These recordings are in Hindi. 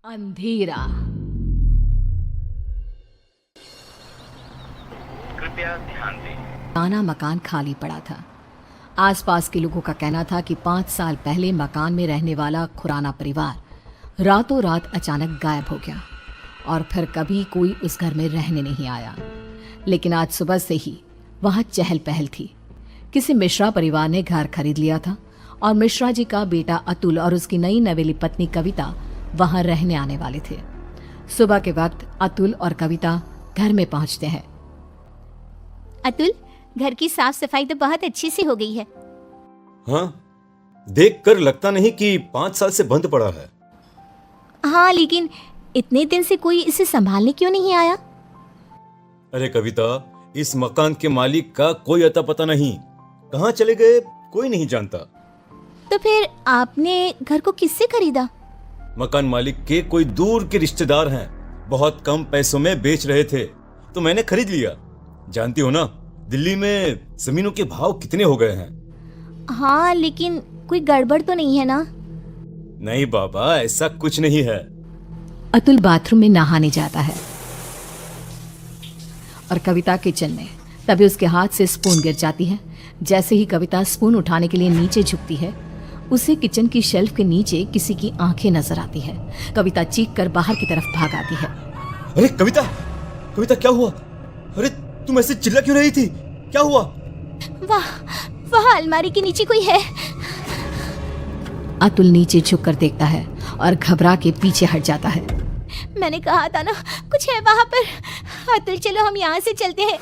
अंधेरा। कृपया ध्यान दें। पुराना मकान खाली पड़ा था। आसपास के लोगों का कहना था कि 5 साल पहले मकान में रहने वाला खुराना परिवार रातों रात अचानक गायब हो गया और फिर कभी कोई उस घर में रहने नहीं आया। लेकिन आज सुबह से ही वहाँ चहल पहल थी। किसी मिश्रा परिवार ने घर खरीद लिया था और मिश्रा जी का बेटा अतुल और उसकी नई नवेली पत्नी कविता वहाँ रहने आने वाले थे। सुबह के वक्त अतुल और कविता घर में पहुँचते हैं। अतुल, घर की साफ सफाई तो बहुत अच्छी से हो गई है। हाँ, देखकर लगता नहीं कि 5 साल से बंद पड़ा है। हाँ, लेकिन इतने दिन से कोई इसे संभालने क्यों नहीं आया? अरे कविता, इस मकान के मालिक का कोई अता पता नहीं, कहाँ चले गए कोई नहीं जानता। तो फिर आपने घर को किससे खरीदा? मकान मालिक के कोई दूर के रिश्तेदार हैं, बहुत कम पैसों में बेच रहे थे तो मैंने खरीद लिया। जानती हो ना, दिल्ली में जमीनों के भाव कितने हो गए हैं। हाँ, लेकिन कोई गड़बड़ तो नहीं है ना? नहीं बाबा, ऐसा कुछ नहीं है। अतुल बाथरूम में नहाने जाता है और कविता किचन में। तभी उसके हाथ से स्पून गिर जाती है। जैसे ही कविता स्पून उठाने के लिए नीचे झुकती है, उसे किचन की शेल्फ के नीचे किसी की आंखें नजर आती है। कविता चीख कर बाहर की तरफ भाग आती है। अरे कविता, कविता क्या हुआ? अरे तुम ऐसे चिल्ला क्यों रही थी? क्या हुआ? वहाँ अलमारी के नीचे कोई है। अतुल नीचे झुक कर देखता है और घबरा के पीछे हट जाता है। मैंने कहा था ना, कुछ है वहाँ पर। अतुल, चलो हम यहाँ से चलते हैं।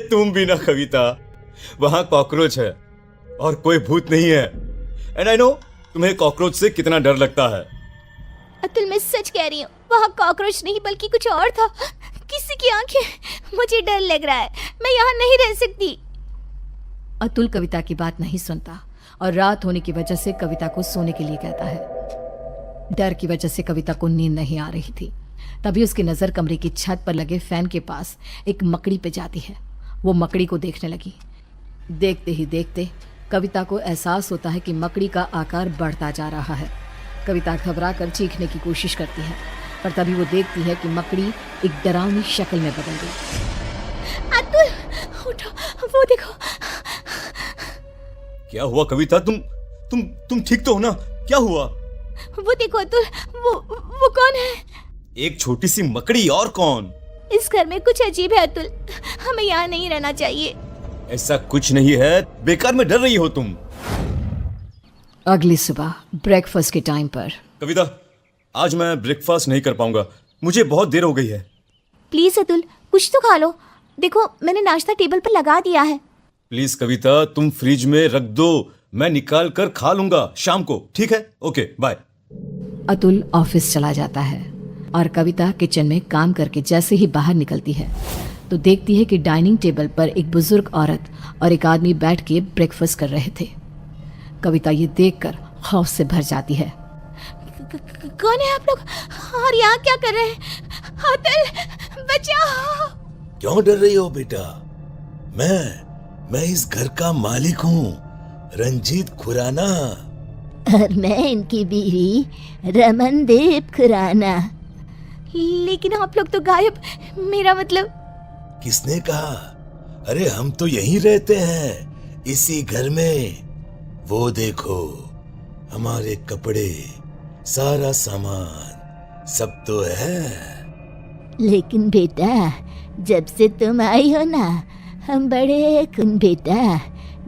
तुम भी ना कविता, वहां कॉकरोच है और कोई भूत नहीं है। एंड आई नो तुम्हें कॉकरोच से कितना डर लगता है। अतुल, मैं सच कह रही हूँ, वहाँ कॉकरोच नहीं बल्कि कुछ और था। किसी की आंखें। मुझे डर लग रहा है, मैं यहाँ नहीं रह सकती। अतुल कविता की बात नहीं सुनता और रात होने की वजह से कविता को सोने के लिए कहता है। डर की वजह से कविता को नींद नहीं आ रही थी। तभी उसकी नजर कमरे की छत पर लगे फैन के पास एक मकड़ी पे जाती है। वो मकड़ी को देखने लगी। देखते ही देखते कविता को एहसास होता है कि मकड़ी का आकार बढ़ता जा रहा है। कविता घबरा कर चीखने की कोशिश करती है, पर तभी वो देखती है कि मकड़ी एक डरावनी शक्ल में बदल गई। अतुल उठो, वो देखो। क्या हुआ कविता? तुम ठीक तो हो ना? क्या हुआ? वो देखो अतुल, वो कौन है? एक छोटी सी मकड़ी, और कौन? इस घर में कुछ अजीब है अतुल, हमें यहाँ नहीं रहना चाहिए। ऐसा कुछ नहीं है, बेकार में डर रही हो तुम। अगली सुबह ब्रेकफास्ट के टाइम पर। कविता, आज मैं ब्रेकफास्ट नहीं कर पाऊंगा, मुझे बहुत देर हो गई है। प्लीज अतुल, कुछ तो खा लो। देखो, मैंने नाश्ता टेबल पर लगा दिया है। प्लीज कविता, तुम फ्रिज में रख दो, मैं निकाल कर खा लूंगा शाम को। ठीक है, ओके बाय। अतुल ऑफिस चला जाता है और कविता किचन में काम करके जैसे ही बाहर निकलती है तो देखती है कि डाइनिंग टेबल पर एक बुजुर्ग औरत और एक आदमी बैठ के ब्रेकफास्ट कर रहे थे। कविता ये देखकर खौफ से भर जाती है। कौन है आप लोग और यहाँ क्या कर रहे हैं? अतुल, बचाओ। क्यों डर रही हो बेटा? मैं इस घर का मालिक हूँ, रंजीत खुराना। और मैं इनकी बीवी रमनदीप खुराना। लेकिन आप लोग तो गायब। मेरा मतलब। किसने कहा? अरे हम तो यहीं रहते हैं, इसी घर में। वो देखो, हमारे कपड़े, सारा सामान सब तो है। लेकिन बेटा, जब से तुम आई हो ना, हम बड़े बेटा,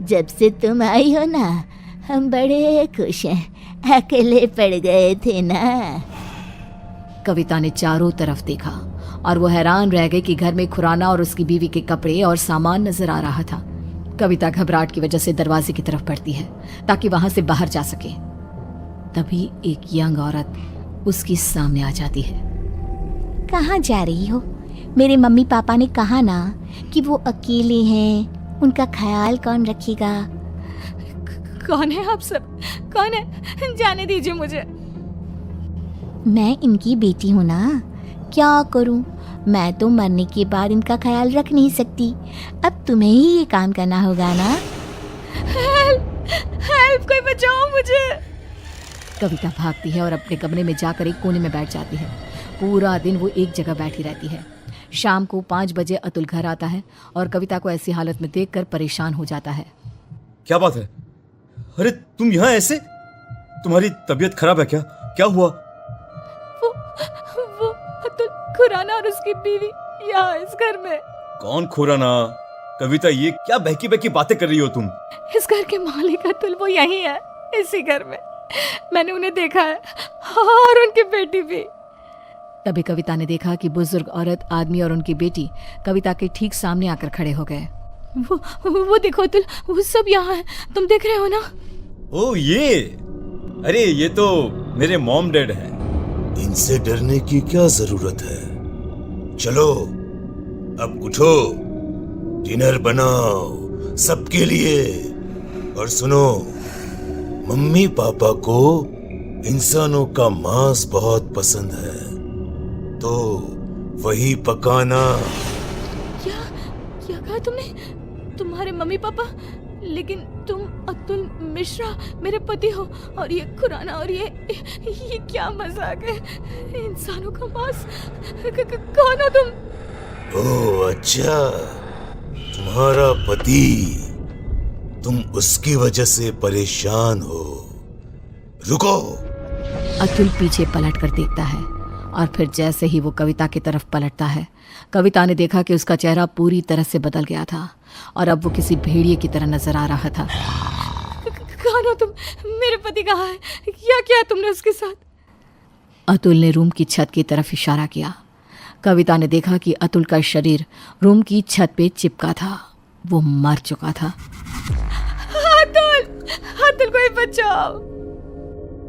जब से तुम आई हो ना, हम बड़े खुश हैं। अकेले पड़ गए थे ना। कविता ने चारों तरफ देखा और वो हैरान रह गई कि घर में खुराना और उसकी बीवी के कपड़े और सामान नजर आ रहा था। कविता घबराहट की वजह से दरवाजे की तरफ बढ़ती है ताकि वहां से बाहर जा सके। तभी एक यंग औरत उसके सामने आ जाती है। कहाँ जा रही हो? मेरे मम्मी पापा ने कहा ना कि वो अकेले हैं, उनका ख्याल कौन रखेगा? कौन है आप सब? कौन है? जाने दीजिए मुझे। मैं इनकी बेटी हूँ ना, क्या करूँ? मैं तो मरने के बाद इनका ख्याल रख नहीं सकती। अब तुम्हें ही ये काम करना होगा ना। हेल्प, कोई बचाओ मुझे। कविता भागती है और अपने कमरे में जाकर एक कोने में बैठ जाती है। पूरा दिन वो एक जगह बैठी रहती है। शाम को 5 बजे अतुल घर आता है और कविता को ऐसी हालत में देखकर परेशान हो जाता है। क्या बात है? अरे तुम यहाँ ऐसे? तुम्हारी तबीयत खराब है क्या? क्या हुआ? वो अतुल खुराना और उसकी बीवी यहाँ इस घर में। कौन खुराना? कविता, ये क्या बहकी बहकी बातें कर रही हो तुम? इस घर के मालिक अतुल वो यही है, इसी घर में। मैंने उन्हें देखा है और उनकी बेटी भी। तभी कविता ने देखा कि बुजुर्ग औरत, आदमी और उनकी बेटी कविता के ठीक सामने आकर खड़े हो गए। वो देखो अतुल, वो सब यहाँ है, तुम देख रहे हो ना? ओ ये, अरे ये तो मेरे मॉम डैड हैं। इनसे डरने की क्या जरूरत है? चलो अब उठो, डिनर बनाओ सबके लिए। और सुनो, मम्मी पापा को इंसानों का मांस बहुत पसंद है, तो वही पकाना। क्या कहा तुमने? तुम्हारे मम्मी पापा? लेकिन तुम अतुल मिश्रा मेरे पति हो, और ये खुराना, और ये क्या मजाक है? इंसानों का मांस? कौन हो तुम? ओह अच्छा, तुम्हारा पति। तुम उसकी वजह से परेशान हो। रुको। अतुल पीछे पलट कर देखता है और फिर जैसे ही वो कविता की तरफ पलटता है, कविता ने देखा कि उसका चेहरा पूरी तरह से बदल गया था और अब वो किसी भेड़िए की तरह नजर आ रहा था। कौन हो तुम? मेरे पति कहाँ है? क्या किया तुमने उसके साथ? अतुल ने रूम की छत की तरफ इशारा किया। कविता ने देखा कि अतुल का शरीर रूम की छत पे चिपका था। वो मर चुका था। अतुल को ही बचाओ।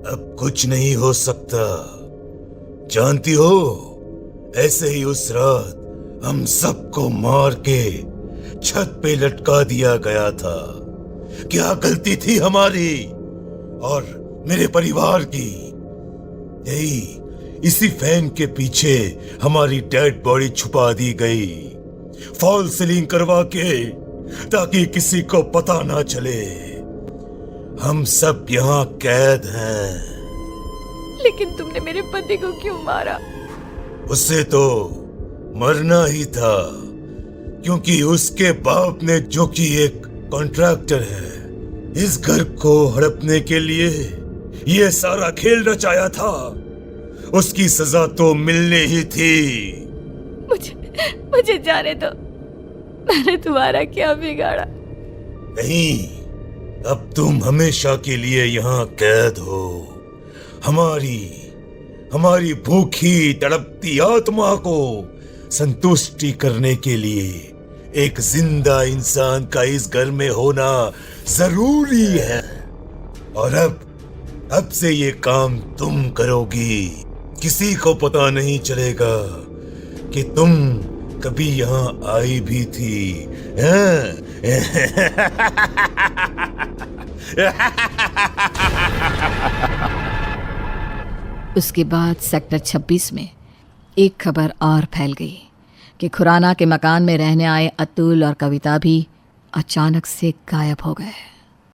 अब कुछ नहीं हो सकता। जानती हो, ऐसे ही उस रात हम सबको मार के छत पे लटका दिया गया था। क्या गलती थी हमारी और मेरे परिवार की? यही इसी फैन के पीछे हमारी डेड बॉडी छुपा दी गई, फॉल सीलिंग करवा के, ताकि किसी को पता ना चले। हम सब यहाँ कैद हैं। लेकिन तुमने मेरे पति को क्यों मारा? उसे तो मरना ही था, क्योंकि उसके बाप ने, जो कि एक कॉन्ट्रैक्टर है, इस घर को हड़पने के लिए ये सारा खेल रचाया था। उसकी सजा तो मिलनी ही थी। मुझे जाने दो। मैंने तुम्हारा क्या बिगाड़ा? नहीं, अब तुम हमेशा के लिए यहाँ कैद हो। हमारी भूखी तड़पती आत्मा को संतुष्टि करने के लिए एक जिंदा इंसान का इस घर में होना जरूरी है। और अब से ये काम तुम करोगी। किसी को पता नहीं चलेगा कि तुम कभी यहाँ आई भी थी। उसके बाद सेक्टर 26 में एक खबर और फैल गई कि खुराना के मकान में रहने आए अतुल और कविता भी अचानक से गायब हो गए।